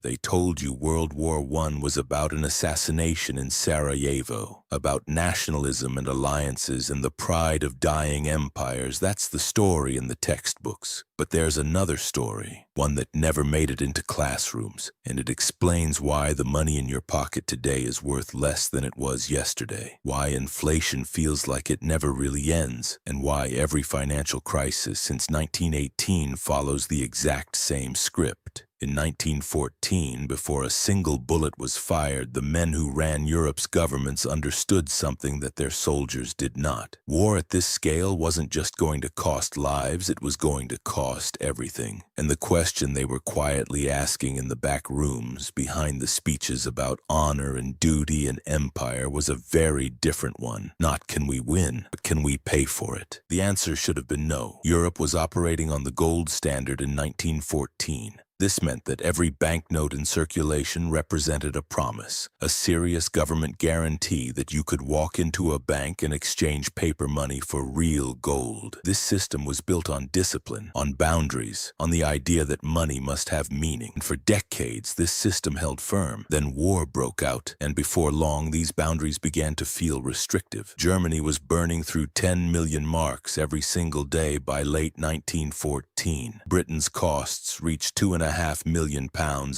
They told you World War I was about an assassination in Sarajevo, about nationalism and alliances and the pride of dying empires. That's the story in the textbooks. But there's another story, one that never made it into classrooms, and it explains why the money in your pocket today is worth less than it was yesterday, why inflation feels like it never really ends, and why every financial crisis since 1918 follows the exact same script. In 1914, before a single bullet was fired, the men who ran Europe's governments understood something that their soldiers did not. War at this scale wasn't just going to cost lives, it was going to cost everything. And the question they were quietly asking in the back rooms, behind the speeches about honor and duty and empire, was a very different one. Not can we win, but can we pay for it? The answer should have been no. Europe was operating on the gold standard in 1914. This meant that every banknote in circulation represented a promise, a serious government guarantee that you could walk into a bank and exchange paper money for real gold. This system was built on discipline, on boundaries, on the idea that money must have meaning. And for decades, this system held firm. Then war broke out, and before long, these boundaries began to feel restrictive. Germany was burning through 10 million marks every single day by late 1914. Britain's costs reached £2.5 million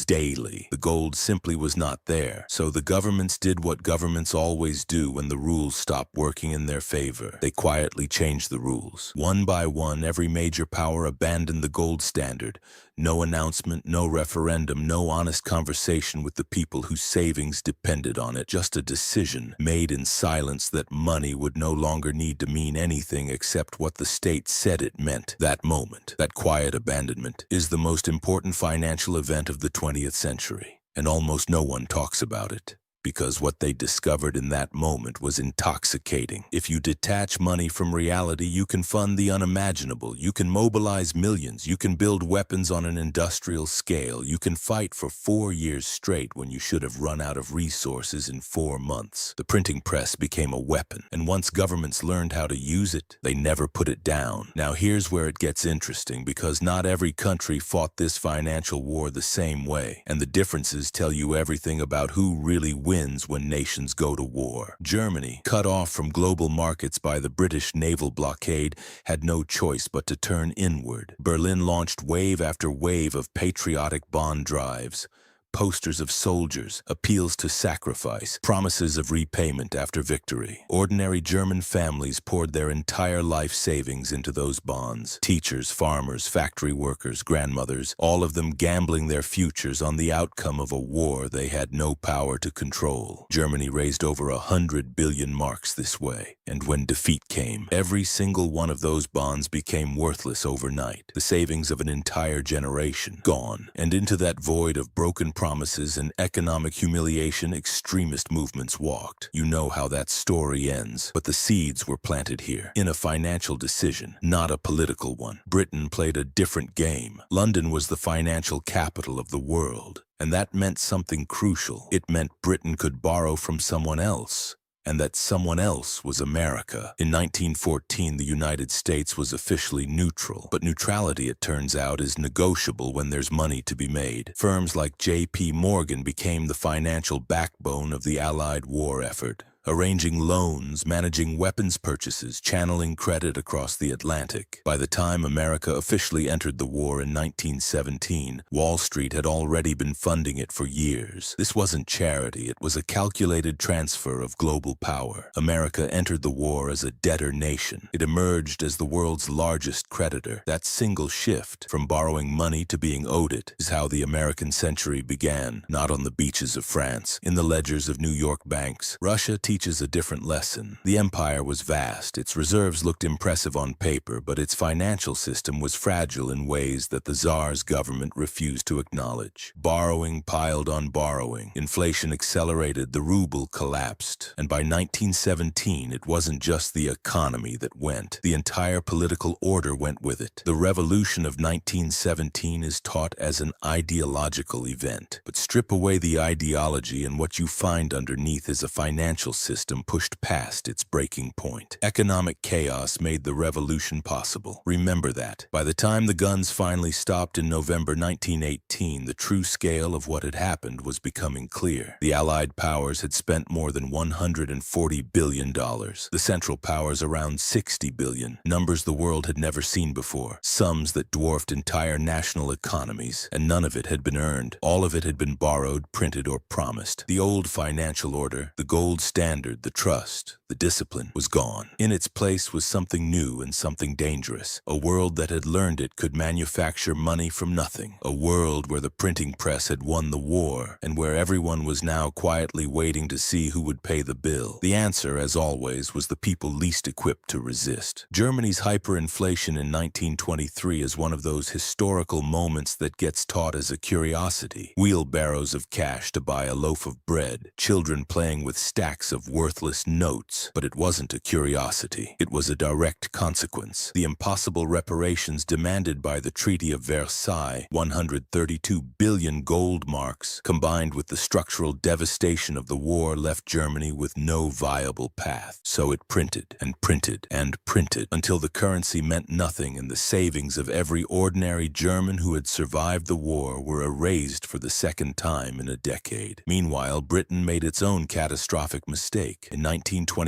daily. The gold simply was not there, so the governments did what governments always do when the rules stop working in their favor. They quietly changed the rules. One by one, every major power abandoned the gold standard. No announcement, no referendum, no honest conversation with the people whose savings depended on it. Just a decision made in silence that money would no longer need to mean anything except what the state said it meant. That moment, that quiet abandonment, is the most important financial event of the 20th century. And almost no one talks about it, because what they discovered in that moment was intoxicating. If you detach money from reality, you can fund the unimaginable, you can mobilize millions, you can build weapons on an industrial scale, you can fight for 4 years straight when you should have run out of resources in 4 months. The printing press became a weapon, and once governments learned how to use it, they never put it down. Now here's where it gets interesting, because not every country fought this financial war the same way, and the differences tell you everything about who really wins when nations go to war. Germany, cut off from global markets by the British naval blockade, had no choice but to turn inward. Berlin launched wave after wave of patriotic bond drives. Posters of soldiers, appeals to sacrifice, promises of repayment after victory. Ordinary German families poured their entire life savings into those bonds. Teachers, farmers, factory workers, grandmothers, all of them gambling their futures on the outcome of a war they had no power to control. Germany raised over 100 billion marks this way. And when defeat came, every single one of those bonds became worthless overnight. The savings of an entire generation gone. And into that void of broken promises and economic humiliation, extremist movements walked. You know how that story ends, but the seeds were planted here, in a financial decision, not a political one. Britain played a different game. London was the financial capital of the world, and that meant something crucial. It meant Britain could borrow from someone else, and that someone else was America. In 1914, the United States was officially neutral, but neutrality, it turns out, is negotiable when there's money to be made. Firms like J.P. Morgan became the financial backbone of the Allied war effort, arranging loans, managing weapons purchases, channeling credit across the Atlantic. By the time America officially entered the war in 1917, Wall Street had already been funding it for years. This wasn't charity, it was a calculated transfer of global power. America entered the war as a debtor nation. It emerged as the world's largest creditor. That single shift, from borrowing money to being owed it, is how the American century began, not on the beaches of France, in the ledgers of New York banks. Russia teaches a different lesson. The empire was vast, its reserves looked impressive on paper, but its financial system was fragile in ways that the Tsar's government refused to acknowledge. Borrowing piled on borrowing. Inflation accelerated, the ruble collapsed. And by 1917, it wasn't just the economy that went. The entire political order went with it. The revolution of 1917 is taught as an ideological event. But strip away the ideology and what you find underneath is a financial system pushed past its breaking point. Economic chaos made the revolution possible. Remember that. By the time the guns finally stopped in November 1918, the true scale of what had happened was becoming clear. The Allied powers had spent more than $140 billion. The Central Powers around $60 billion, numbers the world had never seen before, sums that dwarfed entire national economies, and none of it had been earned. All of it had been borrowed, printed, or promised. The old financial order, the gold standard, the trust, the discipline was gone. In its place was something new and something dangerous, a world that had learned it could manufacture money from nothing, a world where the printing press had won the war, and where everyone was now quietly waiting to see who would pay the bill. The answer, as always, was the people least equipped to resist. Germany's hyperinflation in 1923 is one of those historical moments that gets taught as a curiosity. Wheelbarrows of cash to buy a loaf of bread, children playing with stacks of worthless notes. But it wasn't a curiosity. It was a direct consequence. The impossible reparations demanded by the Treaty of Versailles, 132 billion gold marks, combined with the structural devastation of the war, left Germany with no viable path. So it printed and printed and printed until the currency meant nothing and the savings of every ordinary German who had survived the war were erased for the second time in a decade. Meanwhile, Britain made its own catastrophic mistake. In 1925,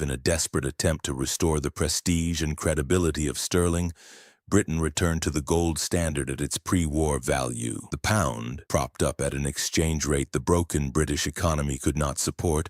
in a desperate attempt to restore the prestige and credibility of sterling, Britain returned to the gold standard at its pre-war value. The pound, propped up at an exchange rate the broken British economy could not support,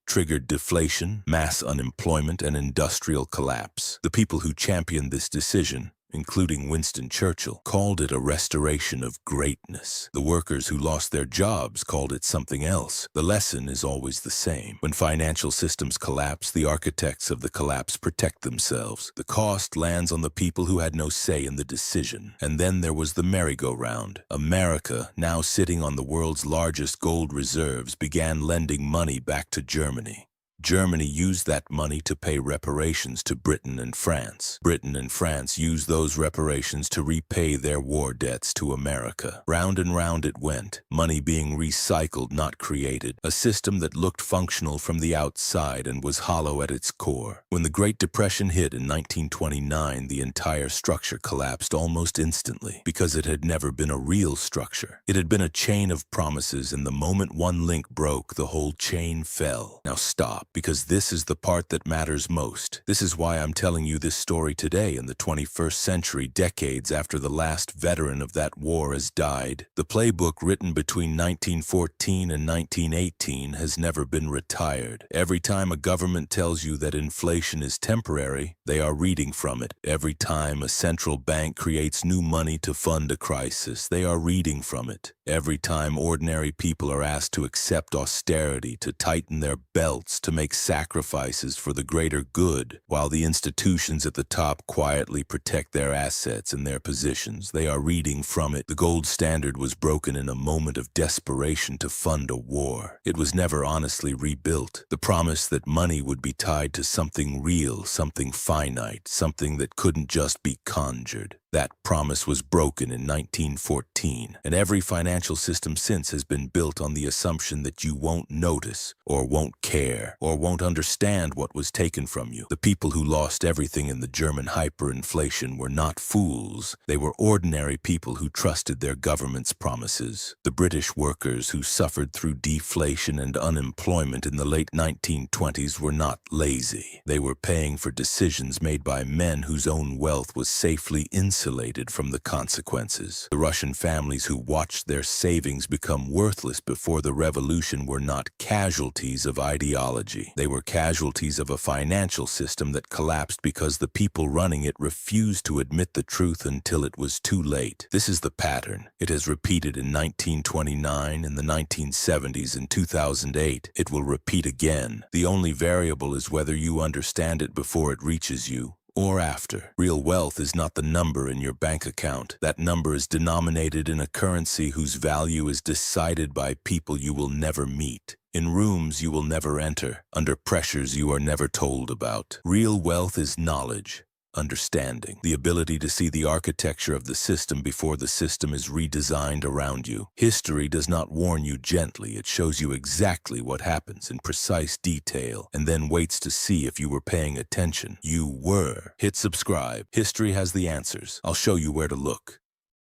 triggered deflation, mass unemployment, and industrial collapse. The people who championed this decision, including Winston Churchill, called it a restoration of greatness. The workers who lost their jobs called it something else. The lesson is always the same. When financial systems collapse, the architects of the collapse protect themselves. The cost lands on the people who had no say in the decision. And then there was the merry-go-round. America, now sitting on the world's largest gold reserves, began lending money back to Germany. Germany used that money to pay reparations to Britain and France. Britain and France used those reparations to repay their war debts to America. Round and round it went, money being recycled, not created, a system that looked functional from the outside and was hollow at its core. When the Great Depression hit in 1929, the entire structure collapsed almost instantly, because it had never been a real structure. It had been a chain of promises, and the moment one link broke, the whole chain fell. Now stop, because this is the part that matters most. This is why I'm telling you this story today in the 21st century, decades after the last veteran of that war has died. The playbook written between 1914 and 1918 has never been retired. Every time a government tells you that inflation is temporary, they are reading from it. Every time a central bank creates new money to fund a crisis, they are reading from it. Every time ordinary people are asked to accept austerity, to tighten their belts, to make sacrifices for the greater good, while the institutions at the top quietly protect their assets and their positions, they are reading from it. The gold standard was broken in a moment of desperation to fund a war. It was never honestly rebuilt. The promise that money would be tied to something real, something finite, something that couldn't just be conjured. That promise was broken in 1914, and every financial system since has been built on the assumption that you won't notice, or won't care, or won't understand what was taken from you. The people who lost everything in the German hyperinflation were not fools. They were ordinary people who trusted their government's promises. The British workers who suffered through deflation and unemployment in the late 1920s were not lazy. They were paying for decisions made by men whose own wealth was safely insulated from the consequences. The Russian families who watched their savings become worthless before the revolution were not casualties of ideology. They were casualties of a financial system that collapsed because the people running it refused to admit the truth until it was too late. This is the pattern. It has repeated in 1929, in the 1970s, and 2008. It will repeat again. The only variable is whether you understand it before it reaches you, or after. Real wealth is not the number in your bank account. That number is denominated in a currency whose value is decided by people you will never meet, in rooms you will never enter, under pressures you are never told about. Real wealth is knowledge. understanding, the ability to see the architecture of the system before the system is redesigned around you. History does not warn you gently. It shows you exactly what happens in precise detail and then waits to see if you were paying attention. You were. Hit subscribe. History has the answers. I'll show you where to look.